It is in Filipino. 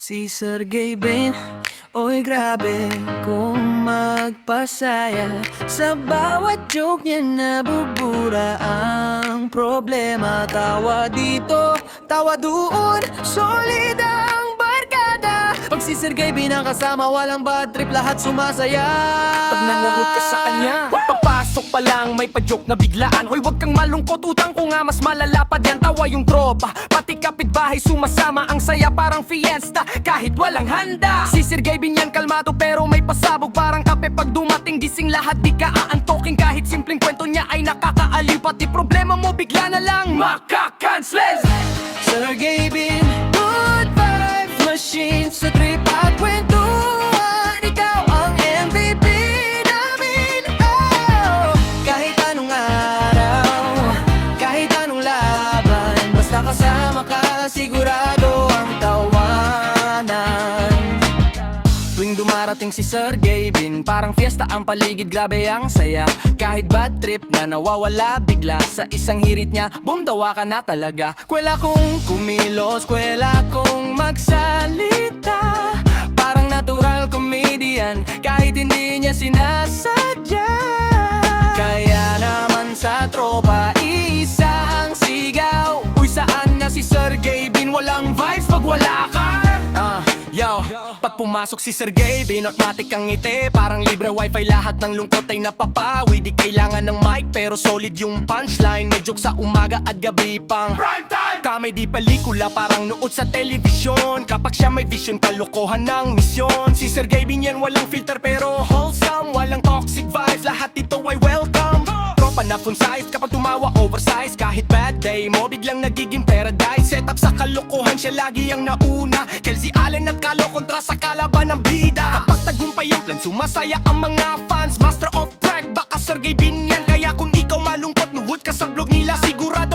Si Sergey Bin, oy grabe kung magpasaya. Sa bawat joke niya nabubura ang problema. Tawa dito, tawa doon, solid ang barkada. Pag si Sergey Bin ang kasama, walang bad trip, lahat sumasaya. Pag nangagot ka sa kanya, papasok pa lang may pa-joke na biglaan. Hoy, wag kang malungkot, utang ko nga mas malalapad yan. Tawa yung tropa, pati kapitbahay sumasama. Ang saya parang fiesta, kahit walang handa. Si Sergey Bin yan kalmado pero may pasabog. Parang kape pag dumating gising lahat di ka aantokin. Kahit simpleng kwento niya ay nakakaaliw, pati problema mo bigla na lang makakansles. Sergey Bin, good vibes machine. Sa trip at kwentuhan, ikaw ang MVP namin. Oh, kahit anong araw, kahit anong laban, basta kasama ka, sigurado ang tawanan. Tuwing dumarating si Sergey Bin, parang fiesta ang paligid, grabe ang saya. Kahit bad trip na nawawala bigla, sa isang hirit niya, bumdawa ka na talaga. Kwela kong kumilos, kwela kong magsalita, parang natural comedian, kahit hindi niya sinasadya. Kaya naman sa tropa, isang sigaw. Uy, saan na si Sergey Bin? Walang vibes pag wala ka. Yo, pag pumasok si Sergey Bin, automatic ang ngiti, parang libre wifi, lahat ng lungkot ay napapawi. Di kailangan ng mic pero solid yung punchline. May joke sa umaga at gabi pang prime time. Comedy pelikula parang nood sa television. Kapag siya may vision, kalokohan ng misyon. Si Sergey Bin yan walang filter pero wholesome, walang toxic vibes, lahat ito ay welcome. Tropa na fun size, kapag tumawa oversize, kahit bad day mo biglang nagiging paradise. Set up sa kalokohan, siya lagi ang nauna. Kelsey Allen at Kalo kontra sa kalaban ng bida. Kapag tagumpay ang plan, sumasaya ang mga fans. Master of brag, baka Sergey Bin yan. Kaya kung ikaw malungkot, nuhod ka sa vlog nila, sigurado